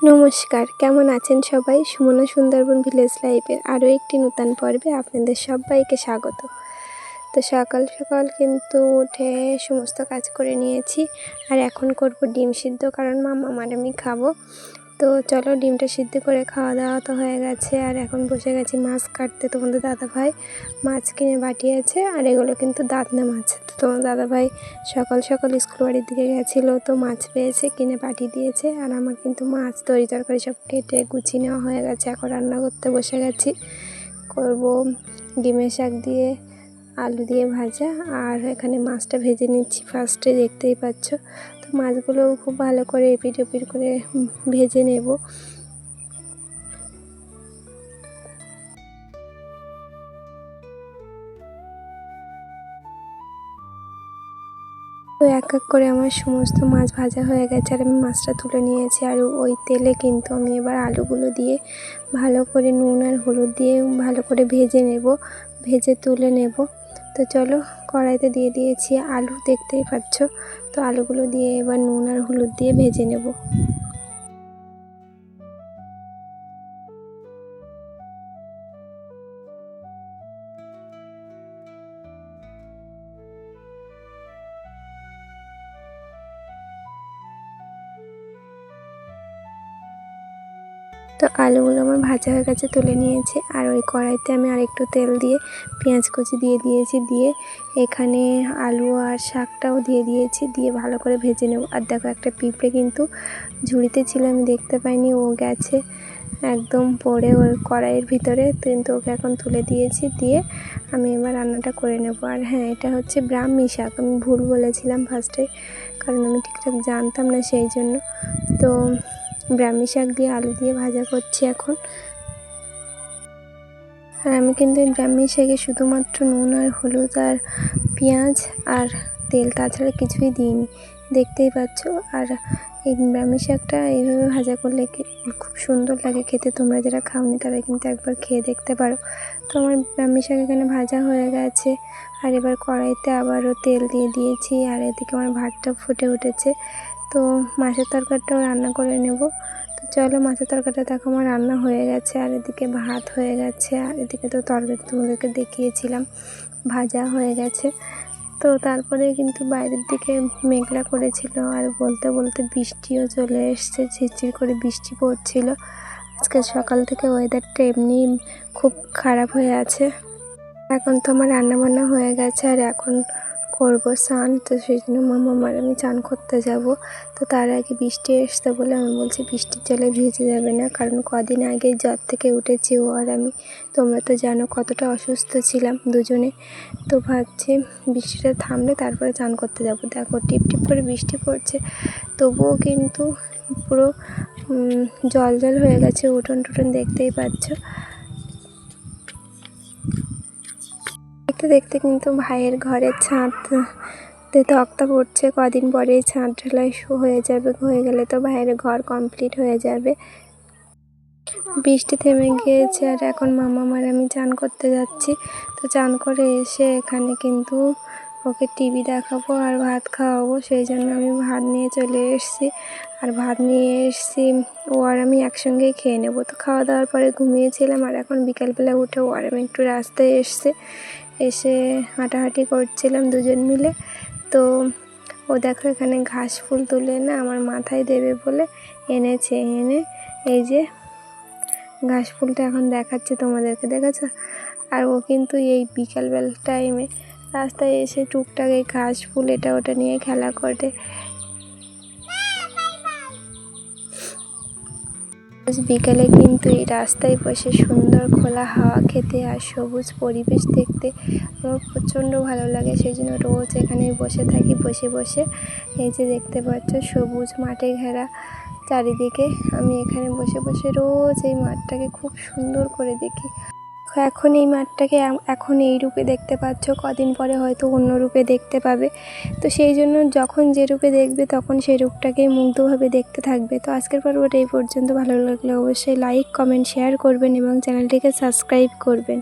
নমস্কার, কেমন আছেন সবাই? সুমনা সুন্দরবন ভিলেজ লাইফের আরও একটি নতুন পর্বে আপনাদের সবাইকে স্বাগত। তো সকাল সকাল কিন্তু উঠে সমস্ত কাজ করে নিয়েছি, আর এখন করব ডিম সিদ্ধ, কারণ মাম্মাম আর আমি খাবো। তো চলো, ডিমটা সিদ্ধ করে খাওয়া দাওয়া তো হয়ে গেছে, আর এখন বসে গেছি মাছ কাটতে। তোমাদের দাদাভাই মাছ কিনে পাঠিয়েছে, আর এগুলো কিন্তু দাঁতনা মাছ। তো তোমার দাদাভাই সকাল সকাল স্কুল বাড়ির দিকে গেছিলো, তো মাছ পেয়েছে, কিনে পাঠিয়ে দিয়েছে। আর আমার কিন্তু মাছ তরকারি সব কেটে গুছিয়ে নেওয়া হয়ে গেছে। এখন রান্না করতে বসে গেছি। করব ডিমের শাক দিয়ে আলু দিয়ে ভাজা, আর এখানে মাছটা ভেজে নিচ্ছি ফার্স্টে, দেখতেই পাচ্ছ। তো মাছগুলো খুব ভালো করে এপিট ওপিট করে ভেজে নেব। তো এক এক করে আমার সমস্ত মাছ ভাজা হয়ে গেছে, আর আমি মাছটা তুলে নিয়েছি। আর ওই তেলে কিন্তু আমি এবার আলুগুলো দিয়ে ভালো করে নুন আর হলুদ দিয়ে ভালো করে ভেজে তুলে নেব। তো চলো, কড়াইতে দিয়ে দিয়েছি আলু, দেখতেই পাচ্ছ। তো আলুগুলো দিয়ে এবার নুন আর হলুদ দিয়ে ভেজে নেব। তো আলুগুলো আমার ভাজা হয়ে গেছে, তুলে নিয়েছি। আর ওই কড়াইতে আমি আরেকটু তেল দিয়ে পেঁয়াজ কুচি দিয়ে দিয়েছি, দিয়ে এখানে আলু আর শাকটাও দিয়ে দিয়েছি, দিয়ে ভালো করে ভেজে নেব। আর দেখো, একটা পিঁপড়ে কিন্তু ঝুড়িতে ছিল, আমি দেখতে পাইনি, ও গেছে একদম পড়ে ওই কড়াইয়ের ভিতরে, কিন্তু ওকে এখন তুলে দিয়েছি। দিয়ে আমি এবার রান্নাটা করে নেব। আর হ্যাঁ, এটা হচ্ছে ব্রাহ্মী শাক, আমি ভুল বলেছিলাম ফার্স্টে, কারণ আমি ঠিকঠাক জানতাম না, সেই জন্য। তো ব্রাহ্মী শাক দিয়ে আলু দিয়ে ভাজা করছি এখন। আর আমি কিন্তু এই ব্রাহ্মী শাকে শুধুমাত্র নুন আর হলুদ আর পেঁয়াজ আর তেল, তাছাড়া কিছুই দিইনি, দেখতেই পাচ্ছ। আর এই ব্রাহ্মী শাকটা এইভাবে ভাজা করলে খুব সুন্দর লাগে খেতে। তোমরা যারা খাওনি তারা কিন্তু একবার খেয়ে দেখতে পারো। তো আমার ব্রাহ্মী শাক এখানে ভাজা হয়ে গেছে, আর এবার কড়াইতে আবারও তেল দিয়ে দিয়েছি। আর এদিকে আমার ভাতটা ফুটে উঠেছে, তো মাছের তরকারিটাও রান্না করে নেব। তো চলো, মাছের তরকারিটা দেখো আমার রান্না হয়ে গেছে, আর এদিকে ভাত হয়ে গেছে, আর এদিকে তো তরকারি তোমাদেরকে দেখিয়েছিলাম ভাজা হয়ে গেছে। তো তারপরে কিন্তু বাইরের দিকে মেঘলা করেছিল, আর বলতে বলতে বৃষ্টিও চলে এসছে, ঝিরঝির করে বৃষ্টি পড়ছিল। আজকে সকাল থেকে ওয়েদারটা এমনি খুব খারাপ হয়ে আছে। এখন তো আমার রান্নাবান্না হয়ে গেছে, আর এখন করবো স্নান। তো সেই জন্য মামার আমি চান করতে যাব। তো তার আগে বৃষ্টি এসতে বলে আমি বলছি বৃষ্টির জলে ভিজে যাবে না, কারণ কদিন আগে জ্বর থেকে উঠেছি ও আর আমি। তোমরা তো জানো কতটা অসুস্থ ছিলাম দুজনে। তো ভাবছি বৃষ্টিটা থামলে তারপরে চান করতে যাব। দেখো, টিপ টিপ করে বৃষ্টি পড়ছে, তবুও কিন্তু পুরো জল জল হয়ে গেছে উঠোন টুটন, দেখতেই পাচ্ছ। দেখতে দেখতে কিন্তু ভাইয়ের ঘরের ছাদতে তক্তা পড়ছে, কদিন পরেই ছাদ ঢালাই হয়ে যাবে, হয়ে গেলে তো ভাইয়ের ঘর কমপ্লিট হয়ে যাবে। বৃষ্টি থেমে গিয়েছে, আর এখন মামার আমি চান করতে যাচ্ছি। তো চান করে এসে এখানে কিন্তু ওকে টিভি দেখাবো আর ভাত খাওয়াবো, সেই জন্য আমি ভাত নিয়ে চলে এসেছি। আর ভাত নিয়ে এসেছি, ও আর আমি একসঙ্গেই খেয়ে নেবো। তো খাওয়া দাওয়ার পরে ঘুমিয়েছিলাম, আর এখন বিকালবেলা উঠে ও আর আমি একটু রাস্তায় এসে হাঁটাহাঁটি করছিলাম দুজন মিলে। তো ও দেখো, এখানে ঘাস ফুল তুলে না আমার মাথায় দেবে বলে এনেছে, এনে এই যে ঘাস ফুলটা এখন দেখাচ্ছে তোমাদেরকে, দেখেছ? আর ও কিন্তু এই বিকালবেলা টাইমে রাস্তায় এসে টুকটাক এই ঘাস ফুল এটা ওটা নিয়ে খেলা করে। বিকালে কিন্তু এই রাস্তায় বসে সুন্দর খোলা হাওয়া খেতে আর সবুজ পরিবেশ দেখতে আমার প্রচণ্ড ভালো লাগে, সেই জন্য রোজ এখানে বসে থাকি। বসে এই যে দেখতে পাচ্ছ সবুজ মাঠে ঘেরা চারিদিকে, আমি এখানে বসে রোজ এই মাঠটাকে খুব সুন্দর করে দেখি। এখন এই মাঠটাকে এখন এই রূপে দেখতে পাচ্ছ, কদিন পরে হয়তো অন্য রূপে দেখতে পাবে। তো সেই জন্য যখন যে রূপে দেখবে তখন সেই রূপটাকে মুগ্ধভাবে দেখতে থাকবে। তো আজকের পর্বটা এই পর্যন্ত। ভালো লাগলে অবশ্যই লাইক, কমেন্ট, শেয়ার করবেন এবং চ্যানেলটিকে সাবস্ক্রাইব করবেন।